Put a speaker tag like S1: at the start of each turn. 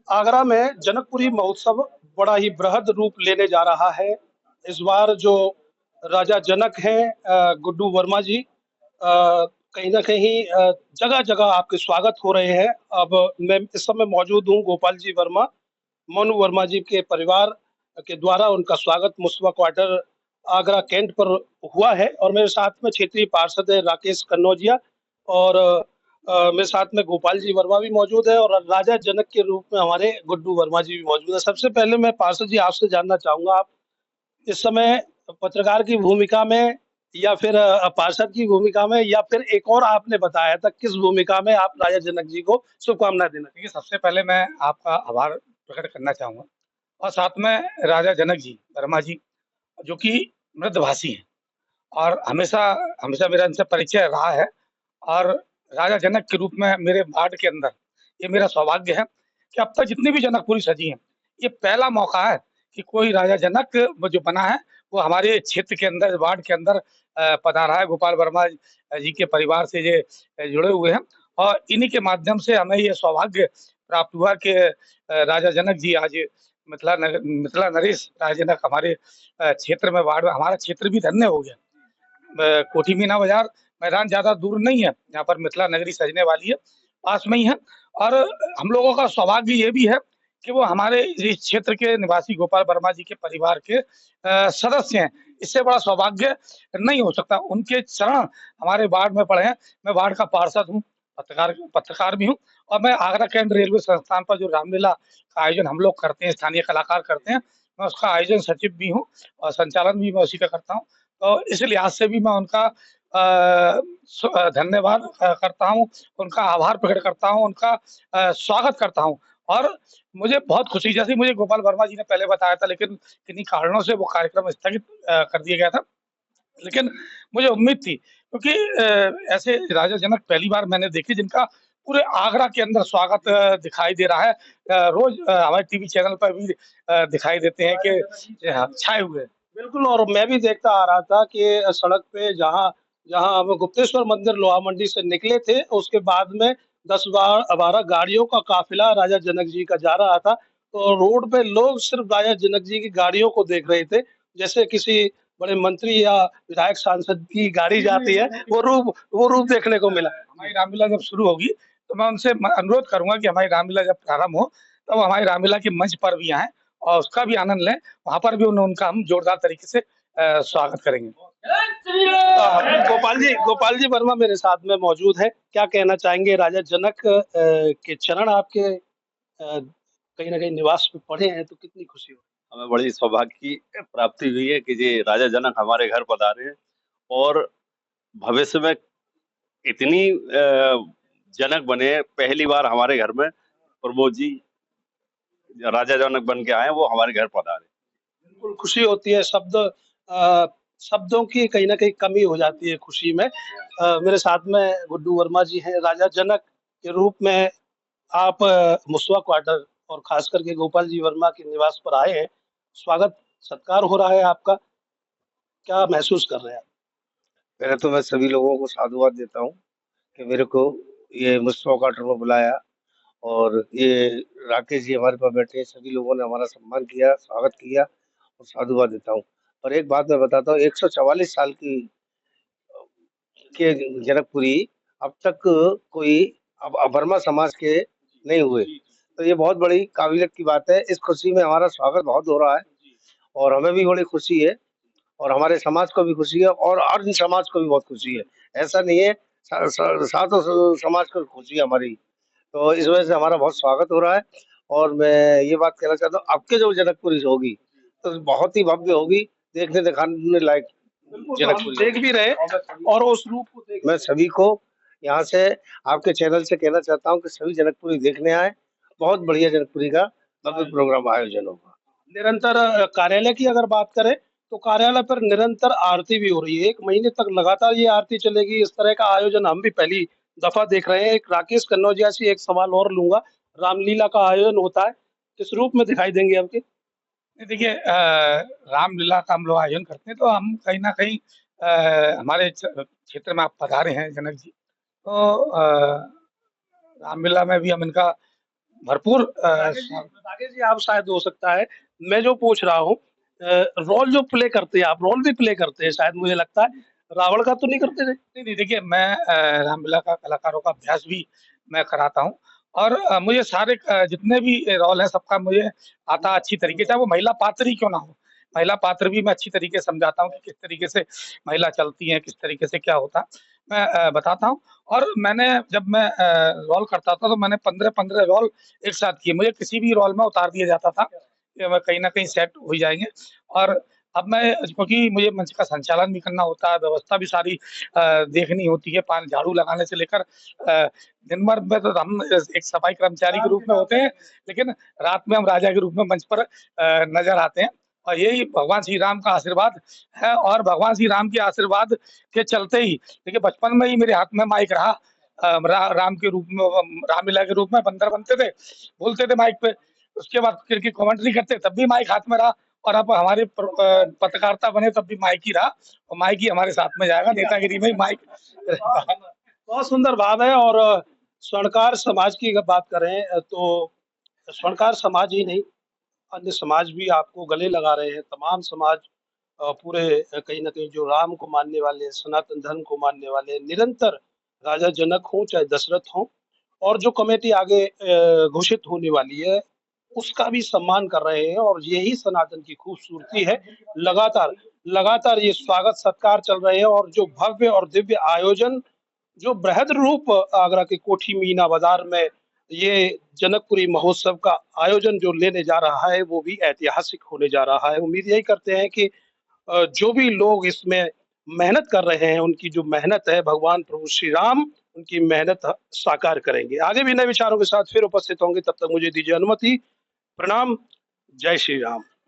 S1: आगरा में जनकपुरी महोत्सव बड़ा ही बृहद रूप लेने जा रहा है। इस बार जो राजा जनक हैं गुड्डू वर्मा जी कहीं न कहीं जगह-जगह आपके स्वागत हो रहे हैं। अब मैं इस समय मौजूद हूँ गोपाल जी वर्मा, मनु वर्मा जी के परिवार के द्वारा उनका स्वागत मुस्वा क्वार्टर आगरा कैंट पर हुआ है और मेरे साथ में क्षेत्रीय पार्षद है राकेश कन्नौजिया और मेरे साथ में गोपाल जी वर्मा भी मौजूद है और राजा जनक के रूप में हमारे गुड्डू वर्मा जी भी मौजूद है। सबसे पहले मैं पार्षद जी आपसे जानना चाहूँगा आप इस समय पत्रकार की भूमिका में या फिर पार्षद की भूमिका में या फिर एक और आपने बताया था किस भूमिका में आप राजा जनक जी को शुभकामनाएँ देना
S2: देखिए, सबसे पहले मैं आपका आभार प्रकट करना चाहूँगा और साथ में राजा जनक जी, वर्मा जी, जो कि मृदभाषी हैं और हमेशा हमेशा मेरा इनसे परिचय रहा है और राजा जनक के रूप में मेरे वार्ड के अंदर ये मेरा सौभाग्य है कि अब तक जितनी भी जनकपुरी सजी हैं, ये पहला मौका है कि कोई राजा जनक वो जो बना है, वो हमारे क्षेत्र के अंदर, वार्ड के अंदर पधारा है। गोपाल वर्मा जी के परिवार से ये जुड़े हुए हैं और इन्हीं के माध्यम से हमें ये सौभाग्य प्राप्त हुआ कि राजा जनक जी आज मिथिला नरेश राजा जनक हमारे क्षेत्र में वार्ड में हमारा क्षेत्र भी धन्य हो गया। कोठी मीना बाजार मैदान ज़्यादा दूर नहीं है, यहाँ पर मिथिला नगरी सजने वाली है, पास में ही है और हम लोगों का सौभाग्य ये भी है कि वो हमारे इस क्षेत्र के निवासी गोपाल वर्मा जी के परिवार के सदस्य हैं। इससे बड़ा सौभाग्य नहीं हो सकता। उनके चरण हमारे वार्ड में पड़े हैं। मैं वार्ड का पार्षद हूँ, पत्रकार पत्रकार भी हूँ और मैं आगरा कैंट रेलवे संस्थान पर जो रामलीला का आयोजन हम लोग करते हैं, स्थानीय कलाकार करते हैं, मैं उसका आयोजन सचिव भी हूँ और संचालन भी मैं उसी का करता हूँ। तो इस लिहाज से भी मैं उनका धन्यवाद करता हूँ, उनका आभार प्रकट करता हूँ, उनका स्वागत करता हूँ और मुझे बहुत खुशी जैसे मुझे गोपाल वर्मा जी ने पहले बताया था लेकिन किन्हीं कारणों से वो कार्यक्रम स्थगित कर दिया गया था। लेकिन मुझे उम्मीद थी क्योंकि ऐसे राजा जनक पहली बार मैंने देखे जिनका पूरे आगरा के अंदर स्वागत दिखाई दे रहा है। रोज़ हमारे टीवी चैनल पर भी दिखाई देते हैं कि हाँ, छाए हुए हैं।
S1: बिल्कुल और मैं भी देखता आ रहा था कि सड़क पे जहाँ जहाँ हम गुप्तेश्वर मंदिर लोहा मंडी से निकले थे, उसके बाद में 10-12 गाड़ियों का काफ़िला राजा जनक जी का जा रहा था। तो रोड पे लोग सिर्फ़ राजा जनक जी की गाड़ियों को देख रहे थे। जैसे किसी बड़े मंत्री या विधायक सांसद की गाड़ी जाती है, वो रूप देखने को मिला।
S2: हमारी रामलीला जब शुरू होगी, तो मैं उनसे अनुरोध करूँगा कि हमारी रामलीला जब प्रारंभ हो, तब हमारी रामलीला के मंच पर भी आएँ और उसका भी आनंद लें। वहाँ पर भी उनका हम जोरदार तरीके से स्वागत करेंगे।
S1: गोपाल जी वर्मा मेरे साथ में मौजूद है। क्या कहना चाहेंगे राजा जनक के चरण आपके कहीं न कहीं निवास पे पड़े हैं तो कितनी खुशी हो?
S3: हमें बड़ी सौभाग्य की प्राप्ति हुई है कि ये राजा जनक हमारे घर पधारे हैं और भविष्य में इतनी जनक बने पहली बार हमारे घर में प्रमोद जी राजा जनक बन के आए वो हमारे घर पधारे।
S1: बिल्कुल खुशी होती है शब्दों की कहीं न कहीं कमी हो जाती है खुशी में। मेरे साथ में गुड्डू वर्मा जी हैं, राजा जनक के रूप में आप मुस्वा क्वार्टर और ख़ास करके गोपाल जी वर्मा के निवास पर आए हैं। स्वागत सत्कार हो रहा है आपका, क्या महसूस कर रहे हैं आप?
S4: पहले तो मैं सभी लोगों को साधुवाद देता हूँ कि मेरे को ये मुस्वा क्वार्टर में बुलाया और ये राकेश जी हमारे पास बैठे हैं, सभी लोगों ने हमारा सम्मान किया, स्वागत किया और साधुवाद देता हूँ। और एक बात मैं बताता हूँ 144 साल की के जनकपुरी अब तक कोई अब वर्मा समाज के नहीं हुए। तो ये बहुत बड़ी काबिलियत की बात है। इस खुशी में हमारा स्वागत बहुत हो रहा है और हमें भी बड़ी खुशी है और हमारे समाज को भी खुशी है और अन्य समाज को भी बहुत खुशी है। ऐसा नहीं है सातों समाज को खुशी है हमारी। तो इस वजह से हमारा बहुत स्वागत हो रहा है और मैं ये बात कहना चाहता हूँ अब के जो जनकपुरी होगी तो बहुत ही भव्य होगी, देखने दिखाने लायक
S1: जनकपुरी देख भी रहे और उस रूप को देख
S4: मैं सभी को यहाँ से आपके चैनल से कहना चाहता हूँ कि सभी जनकपुरी देखने आए। बहुत बढ़िया जनकपुरी का भव्य प्रोग्राम आयोजन होगा।
S1: निरंतर कार्यालय की अगर बात करें तो कार्यालय पर निरंतर आरती भी हो रही है। 1 महीने तक लगातार ये आरती चलेगी। इस तरह का आयोजन हम भी पहली दफा देख रहे हैं। एक राकेश कन्नौजिया से एक सवाल और लूंगा। रामलीला का आयोजन होता है, किस रूप में दिखाई देंगे आपके?
S2: देखिए रामलीला का हम लोग आयोजन करते हैं तो हम कहीं न कहीं हमारे क्षेत्र में आप पधारे हैं जनक जी, तो रामलीला में भी हम इनका भरपूर
S1: राकेश जी आप शायद हो सकता है मैं जो पूछ रहा हूँ रोल जो प्ले करते हैं आप रोल भी प्ले करते हैं शायद मुझे लगता है रावण का तो नहीं करते थे।
S2: नहीं, नहीं, देखिए मैं रामलीला का कलाकारों का अभ्यास भी मैं कराता हूँ और मुझे सारे जितने भी रोल हैं सबका मुझे आता अच्छी तरीके से, चाहे वो महिला पात्र ही क्यों ना हो। महिला पात्र भी मैं अच्छी तरीके से समझाता हूँ कि किस तरीके से महिला चलती है, किस तरीके से क्या होता है, मैं बताता हूँ। और मैंने जब मैं रोल करता था तो मैंने 15-15 रोल एक साथ किए। मुझे किसी भी रोल में उतार दिया जाता था कि मैं कहीं न कहीं सेट हो जाएँगे। और अब मैं क्योंकि मुझे मंच का संचालन भी करना होता है, व्यवस्था भी सारी देखनी होती है, पान झाड़ू लगाने से लेकर दिन भर में तो हम एक सफाई कर्मचारी के रूप में होते हैं, लेकिन रात में हम राजा के रूप में मंच पर नज़र आते हैं। और यही भगवान श्री राम का आशीर्वाद है और भगवान श्री राम के आशीर्वाद के चलते ही देखिए बचपन में ही मेरे हाथ में माइक रहा। राम के रूप में रामलीला के रूप में बंदर बनते थे, बोलते थे माइक पे। उसके बाद क्रिकेट कमेंट्री करते तब भी माइक हाथ में रहा और अब हमारे पत्रकारिता बने तब भी माइक ही रहा और माइक ही हमारे साथ में जाएगा, नेतागिरी में ही माइक रहता है।
S1: बहुत सुंदर भाव है। और स्वर्णकार समाज की अगर बात करें तो स्वर्णकार समाज ही नहीं अन्य समाज भी आपको गले लगा रहे हैं। तमाम समाज पूरे कहीं न कहीं जो राम को मानने वाले, सनातन धर्म को मानने वाले निरंतर राजा जनक हों चाहे दशरथ हों और जो कमेटी आगे घोषित होने वाली है, उसका भी सम्मान कर रहे हैं और यही सनातन की खूबसूरती है। लगातार लगातार ये स्वागत-सत्कार चल रहे हैं और जो भव्य और दिव्य आयोजन जो बृहद रूप आगरा के कोठी मीना बाजार में ये जनकपुरी महोत्सव का आयोजन जो लेने जा रहा है, वो भी ऐतिहासिक होने जा रहा है। उम्मीद यही करते हैं कि जो भी लोग इसमें मेहनत कर रहे हैं, उनकी जो मेहनत है भगवान प्रभु श्री राम उनकी मेहनत साकार करेंगे। आगे भी नए विचारों के साथ फिर उपस्थित होंगे, तब तक मुझे दीजिए अनुमति। प्रणाम, जय श्री राम।